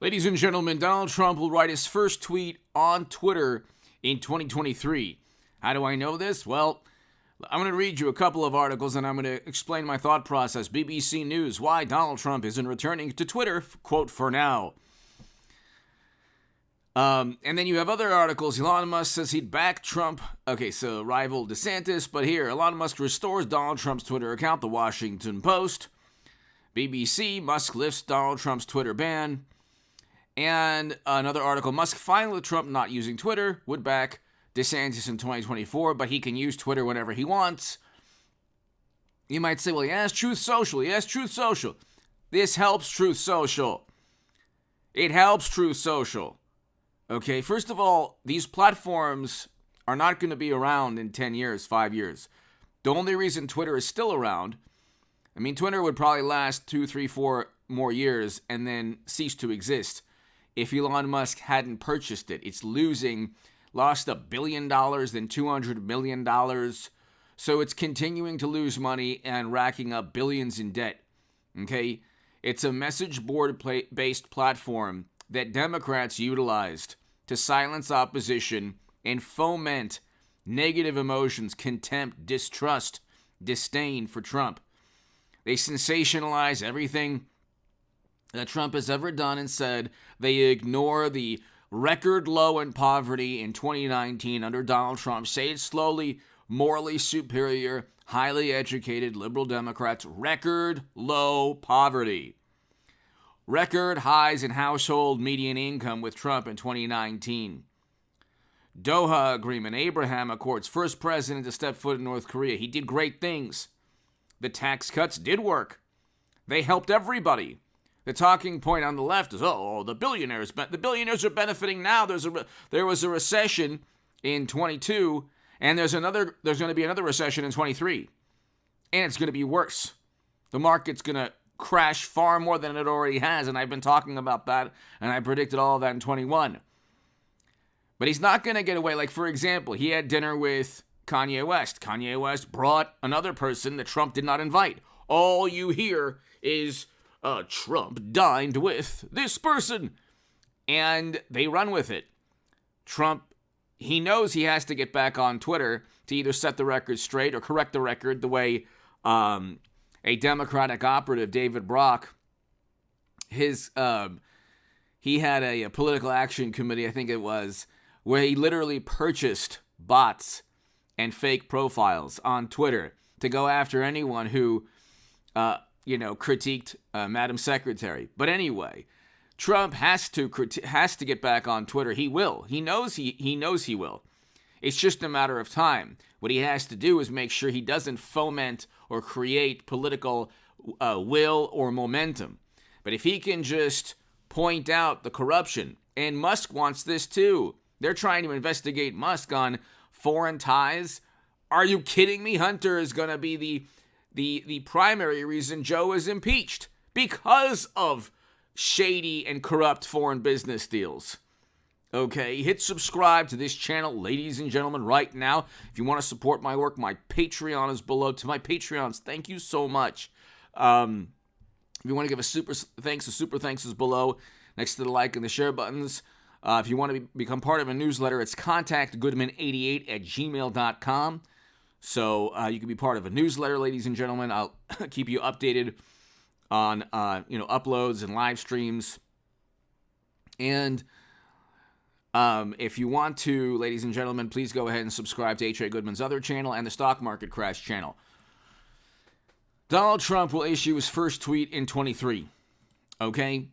Ladies and gentlemen, Donald Trump will write his first tweet on Twitter in 2023. How do I know this? Well, I'm going to read you a couple of articles and I'm going to explain my thought process. BBC News, why Donald Trump isn't returning to Twitter, quote, for now. And then you have other articles. Elon Musk says he'd back Trump. Okay, so rival DeSantis. But here, Elon Musk restores Donald Trump's Twitter account, The Washington Post. BBC, Musk lifts Donald Trump's Twitter ban. And another article, Musk finally with Trump not using Twitter, would back DeSantis in 2024, but he can use Twitter whenever he wants. You might say, well, he has Truth Social. This helps Truth Social. It helps Truth Social. Okay, first of all, these platforms are not going to be around in 10 years, 5 years. The only reason Twitter is still around, Twitter would probably last 2, 3, 4 more years and then cease to exist if Elon Musk hadn't purchased it. It's lost $1 billion, then $200 million. So it's continuing to lose money and racking up billions in debt. Okay? It's a message board-based platform that Democrats utilized to silence opposition and foment negative emotions, contempt, distrust, disdain for Trump. They sensationalize everything that Trump has ever done and said. They ignore the record low in poverty in 2019 under Donald Trump. Say it slowly, morally superior, highly educated liberal Democrats. Record low poverty. Record highs in household median income with Trump in 2019. Doha Agreement, Abraham Accords, first president to step foot in North Korea. He did great things. The tax cuts did work. They helped everybody. The talking point on the left is, the billionaires. But the billionaires are benefiting now. There was a recession in 22, and there's going to be another recession in 23, and it's going to be worse. The market's going to crash far more than it already has, and I've been talking about that, and I predicted all of that in 21. But he's not going to get away. Like, for example, he had dinner with Kanye West. Kanye West brought another person that Trump did not invite. All you hear is, Trump dined with this person. And they run with it. Trump, he knows he has to get back on Twitter to either set the record straight or correct the record the way a Democratic operative, David Brock, he had a political action committee, I think it was, where he literally purchased bots and fake profiles on Twitter to go after anyone who, critiqued Madam Secretary. But anyway, Trump has to get back on Twitter. He will. He knows he will. It's just a matter of time. What he has to do is make sure he doesn't foment or create political will or momentum. But if he can just point out the corruption, and Musk wants this too. They're trying to investigate Musk on foreign ties. Are you kidding me? Hunter is going to be the primary reason Joe is impeached because of shady and corrupt foreign business deals. Okay, hit subscribe to this channel, ladies and gentlemen, right now. If you want to support my work, my Patreon is below. To my Patreons, thank you so much. If you want to give a super thanks, the super thanks is below, next to the like and the share buttons. If you want to become part of a newsletter, it's contactgoodman88@gmail.com. So you can be part of a newsletter, ladies and gentlemen. I'll keep you updated on uploads and live streams. And if you want to, ladies and gentlemen, please go ahead and subscribe to H.A. Goodman's other channel and the Stock Market Crash channel. Donald Trump will issue his first tweet in 23. Okay?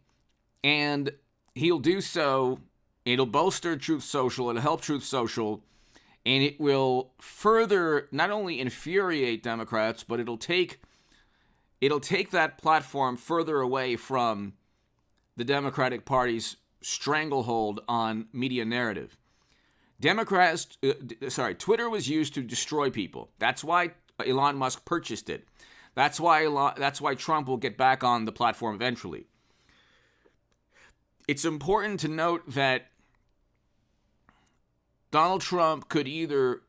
And he'll do so. It'll bolster Truth Social. It'll help Truth Social. And it will further not only infuriate Democrats, but it'll take that platform further away from the Democratic Party's stranglehold on media narrative. Twitter was used to destroy people. That's why Elon Musk purchased it. That's why Trump will get back on the platform eventually. It's important to note that Donald Trump could either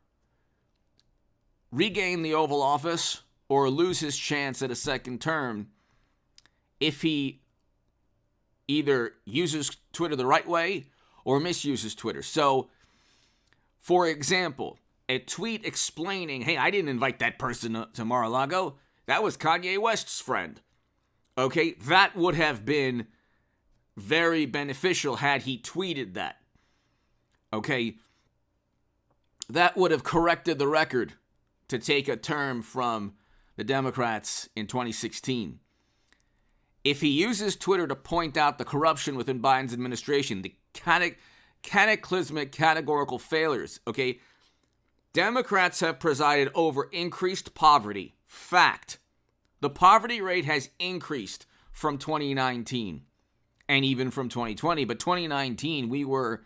regain the Oval Office or lose his chance at a second term if he either uses Twitter the right way or misuses Twitter. So, for example, a tweet explaining, hey, I didn't invite that person to Mar-a-Lago. That was Kanye West's friend. Okay, that would have been very beneficial had he tweeted that. Okay, that would have corrected the record, to take a term from the Democrats in 2016. If he uses Twitter to point out the corruption within Biden's administration, the cataclysmic categorical failures, okay, Democrats have presided over increased poverty. Fact. The poverty rate has increased from 2019 and even from 2020. But 2019, we were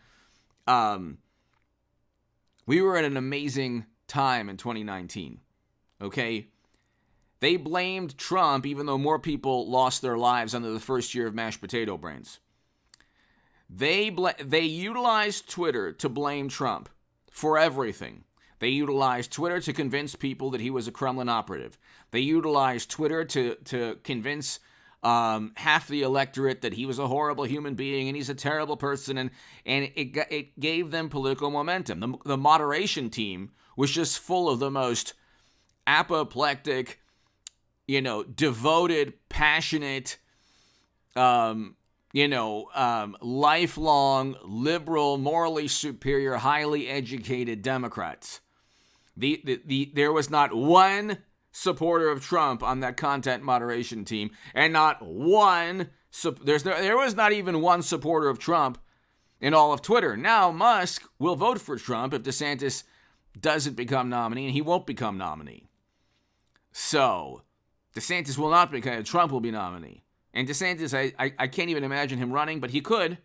at an amazing time in 2019. Okay? They blamed Trump, even though more people lost their lives under the first year of mashed potato brains. They utilized Twitter to blame Trump for everything. They utilized Twitter to convince people that he was a Kremlin operative. They utilized Twitter to convince half the electorate that he was a horrible human being and he's a terrible person, and it gave them political momentum. The moderation team was just full of the most apoplectic, devoted, passionate, lifelong, liberal, morally superior, highly educated Democrats. There was not one supporter of Trump on that content moderation team, and not one. There was not even one supporter of Trump in all of Twitter. Now Musk will vote for Trump if DeSantis doesn't become nominee, and he won't become nominee. So DeSantis will not become. Trump will be nominee, and DeSantis, I can't even imagine him running, but he could.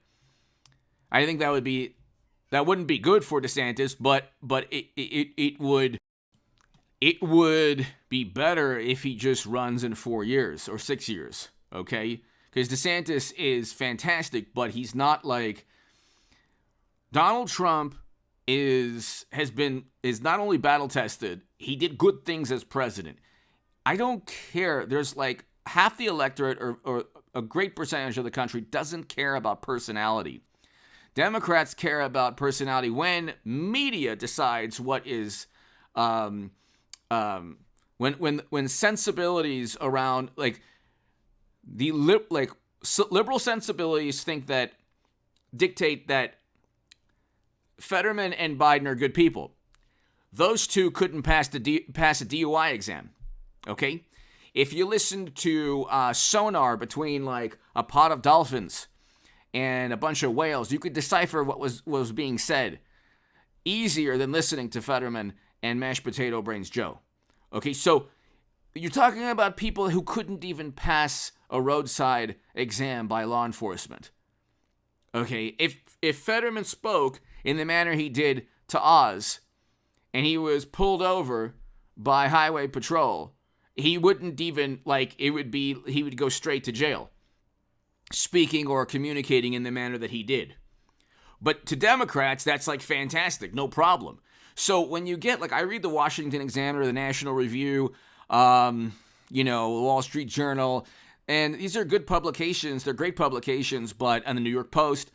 I think that wouldn't be good for DeSantis, but it would be better if he just runs in 4 years or 6 years, okay? Because DeSantis is fantastic, but he's not like Donald Trump is not only battle tested, he did good things as president. I don't care. There's like half the electorate or a great percentage of the country doesn't care about personality. Democrats care about personality when media decides what is when sensibilities around liberal sensibilities dictate that Fetterman and Biden are good people. Those two couldn't pass a DUI exam. Okay, if you listened to sonar between like a pod of dolphins and a bunch of whales, you could decipher what was being said easier than listening to Fetterman and mashed potato brains Joe. Okay, so you're talking about people who couldn't even pass a roadside exam by law enforcement. Okay, if Fetterman spoke in the manner he did to Oz, and he was pulled over by highway patrol, he wouldn't even, he would go straight to jail, speaking or communicating in the manner that he did. But to Democrats, that's fantastic, no problem. So when you get, I read the Washington Examiner, the National Review, the Wall Street Journal, and these are good publications. They're great publications, and the New York Post,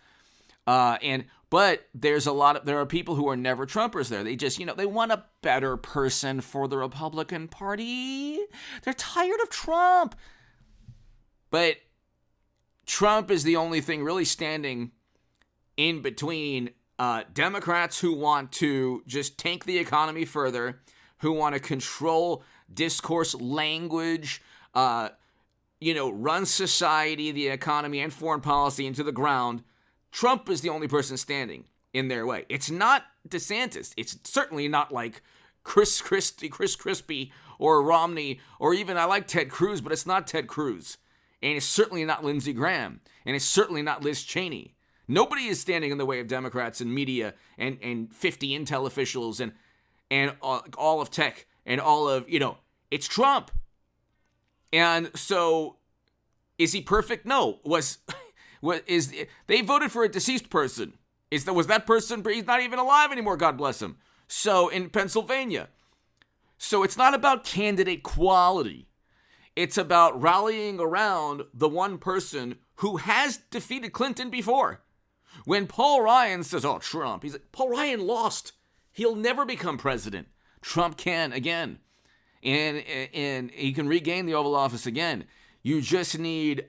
but there are people who are never Trumpers there. They just, they want a better person for the Republican Party. They're tired of Trump. But Trump is the only thing really standing in between Democrats who want to just tank the economy further, who want to control discourse, language, run society, the economy, and foreign policy into the ground. Trump is the only person standing in their way. It's not DeSantis. It's certainly not like Chris Christie or Romney, or even I like Ted Cruz, but it's not Ted Cruz. And it's certainly not Lindsey Graham. And it's certainly not Liz Cheney. Nobody is standing in the way of Democrats and media and 50 intel officials and all of tech and all of, it's Trump. And so is he perfect? No. They voted for a deceased person. Was that person, he's not even alive anymore, God bless him. So in Pennsylvania. So it's not about candidate quality. It's about rallying around the one person who has defeated Clinton before. When Paul Ryan says, oh, Trump, he's like, Paul Ryan lost. He'll never become president. Trump can again. And he can regain the Oval Office again. You just need,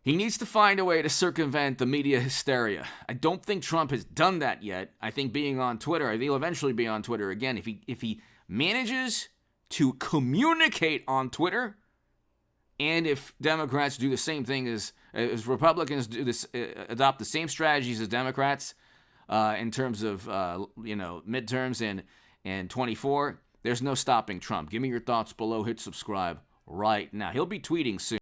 he needs to find a way to circumvent the media hysteria. I don't think Trump has done that yet. I think being on Twitter, I think he'll eventually be on Twitter again. If he manages to communicate on Twitter, and if Democrats do the same thing as Republicans do this, adopt the same strategies as Democrats in terms of midterms and 24, there's no stopping Trump. Give me your thoughts below. Hit subscribe right now. He'll be tweeting soon.